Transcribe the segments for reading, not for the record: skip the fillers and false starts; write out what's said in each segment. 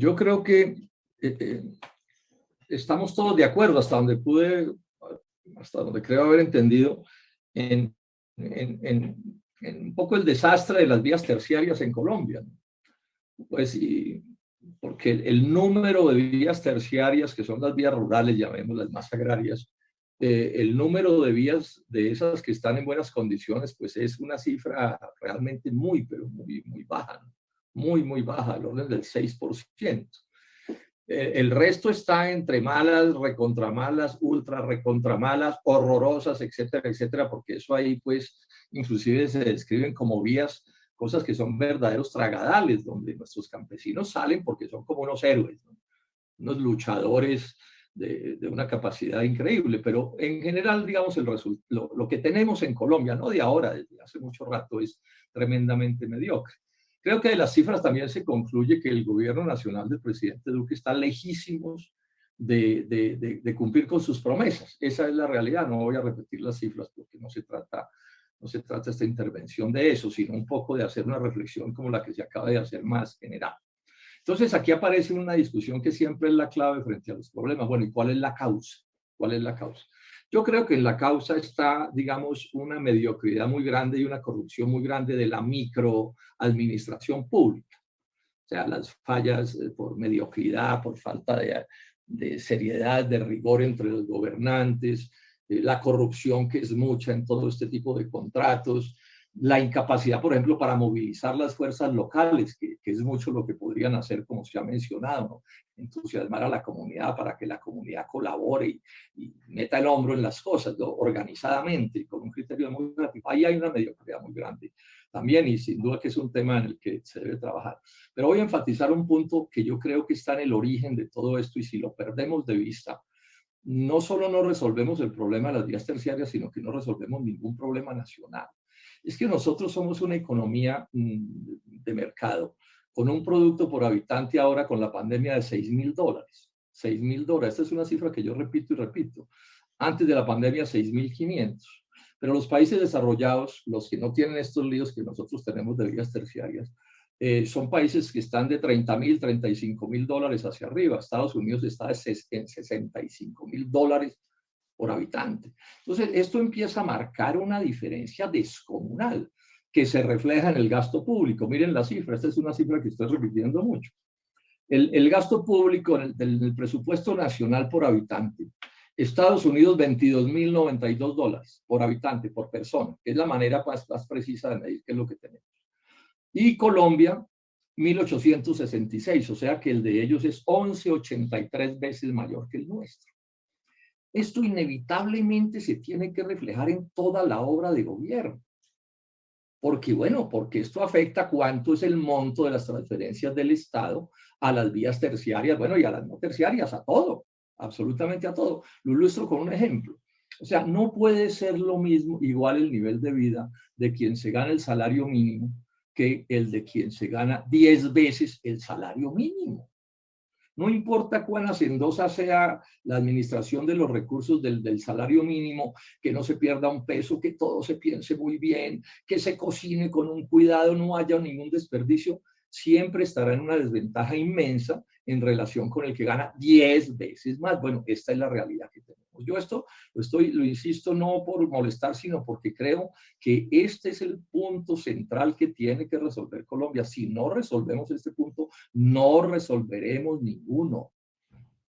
yo creo que estamos todos de acuerdo hasta donde creo haber entendido, en, en un poco el desastre de las vías terciarias en Colombia, ¿no? Pues, porque el número de vías terciarias, que son las vías rurales, llamémoslas más agrarias, el número de vías de esas que están en buenas condiciones, pues es una cifra realmente muy, pero muy, muy baja, ¿no? Muy, muy baja, al orden del 6%. El resto está entre malas, recontramalas, ultra recontramalas, horrorosas, etcétera, etcétera, porque eso ahí pues inclusive se describen como vías, cosas que son verdaderos tragadales, donde nuestros campesinos salen porque son como unos héroes, ¿no? Unos luchadores de una capacidad increíble, pero en general, digamos, lo que tenemos en Colombia, no de ahora, desde hace mucho rato, es tremendamente mediocre. Creo que de las cifras también se concluye que el gobierno nacional del presidente Duque está lejísimos de cumplir con sus promesas. Esa es la realidad. No voy a repetir las cifras porque no se trata esta intervención de eso, sino un poco de hacer una reflexión como la que se acaba de hacer más general. Entonces, aquí aparece una discusión que siempre es la clave frente a los problemas. Bueno, ¿y cuál es la causa? ¿Cuál es la causa? Yo creo que en la causa está, digamos, una mediocridad muy grande y una corrupción muy grande de la microadministración pública. O sea, las fallas por mediocridad, por falta de seriedad, de rigor entre los gobernantes, la corrupción que es mucha en todo este tipo de contratos, la incapacidad, por ejemplo, para movilizar las fuerzas locales, que es mucho lo que podrían hacer, como se ha mencionado, ¿no? Entusiasmar a la comunidad para que la comunidad colabore y meta el hombro en las cosas, ¿no? Organizadamente, con un criterio muy rápido. Ahí hay una mediocridad muy grande también, y sin duda que es un tema en el que se debe trabajar. Pero voy a enfatizar un punto que yo creo que está en el origen de todo esto, y si lo perdemos de vista, no solo no resolvemos el problema de las vías terciarias, sino que no resolvemos ningún problema nacional. Es que nosotros somos una economía de mercado, con un producto por habitante ahora con la pandemia de $6.000. $6.000. Esta es una cifra que yo repito y repito. Antes de la pandemia, 6.500. Pero los países desarrollados, los que no tienen estos líos que nosotros tenemos de vías terciarias, son países que están de $30.000, $35.000 hacia arriba. Estados Unidos está en $65.000 por habitante. Entonces, esto empieza a marcar una diferencia descomunal que se refleja en el gasto público. Miren la cifra, esta es una cifra que estoy repitiendo mucho. El gasto público del presupuesto nacional por habitante. Estados Unidos, $22.092 por habitante, por persona, que es la manera más precisa de medir qué es lo que tenemos. Y Colombia, 1.866, o sea que el de ellos es 11,83 veces mayor que el nuestro. Esto inevitablemente se tiene que reflejar en toda la obra de gobierno. Porque, bueno, porque esto afecta cuánto es el monto de las transferencias del Estado a las vías terciarias, bueno, y a las no terciarias, a todo, absolutamente a todo. Lo ilustro con un ejemplo. O sea, no puede ser lo mismo, igual el nivel de vida de quien se gana el salario mínimo que el de quien se gana 10 veces el salario mínimo. No importa cuán hacendosa sea la administración de los recursos del salario mínimo, que no se pierda un peso, que todo se piense muy bien, que se cocine con un cuidado, no haya ningún desperdicio, siempre estará en una desventaja inmensa en relación con el que gana 10 veces más. Bueno, esta es la realidad que tenemos. Yo esto lo insisto no por molestar, sino porque creo que este es el punto central que tiene que resolver Colombia. Si no resolvemos este punto, no resolveremos ninguno.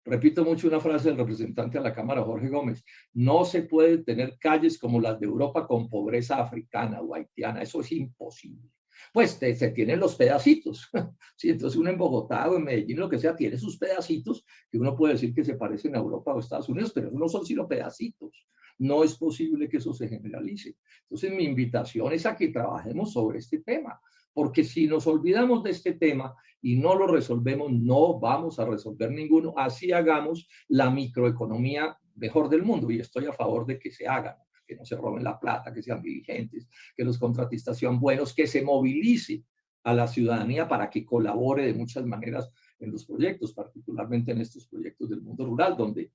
Repito mucho una frase del representante a la Cámara, Jorge Gómez: no se puede tener calles como las de Europa con pobreza africana o haitiana, eso es imposible. Pues se tienen los pedacitos, ¿sí? Entonces uno en Bogotá o en Medellín, lo que sea, tiene sus pedacitos que uno puede decir que se parecen a Europa o Estados Unidos, pero no son sino pedacitos. No es posible que eso se generalice. Entonces mi invitación es a que trabajemos sobre este tema, porque si nos olvidamos de este tema y no lo resolvemos, no vamos a resolver ninguno. Así hagamos la microeconomía mejor del mundo, y estoy a favor de que se hagan, que no se roben la plata, que sean diligentes, que los contratistas sean buenos, que se movilice a la ciudadanía para que colabore de muchas maneras en los proyectos, particularmente en estos proyectos del mundo rural, donde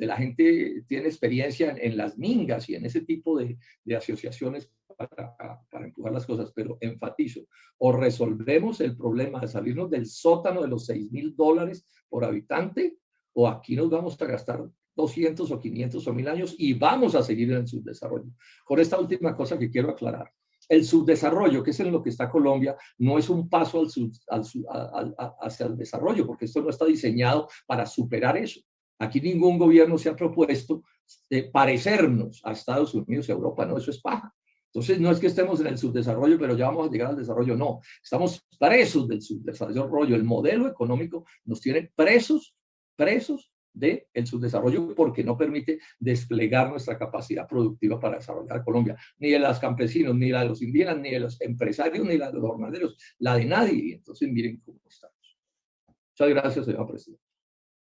la gente tiene experiencia en las mingas y en ese tipo de asociaciones para empujar las cosas, pero enfatizo, o resolvemos el problema de salirnos del sótano de los $6,000 por habitante, o aquí nos vamos a gastar 200 o 500 o 1000 años y vamos a seguir en el subdesarrollo. Con esta última cosa que quiero aclarar, el subdesarrollo, que es en lo que está Colombia, no es un paso hacia el desarrollo, porque esto no está diseñado para superar eso. Aquí ningún gobierno se ha propuesto parecernos a Estados Unidos y a Europa, no, eso es paja. Entonces, no es que estemos en el subdesarrollo, pero ya vamos a llegar al desarrollo, no. Estamos presos del subdesarrollo. El modelo económico nos tiene presos del subdesarrollo porque no permite desplegar nuestra capacidad productiva para desarrollar Colombia, ni de los campesinos, ni la de los indígenas, ni de los empresarios, ni la de los jornaleros, la de nadie. Entonces, miren cómo estamos. Muchas gracias, señor presidente.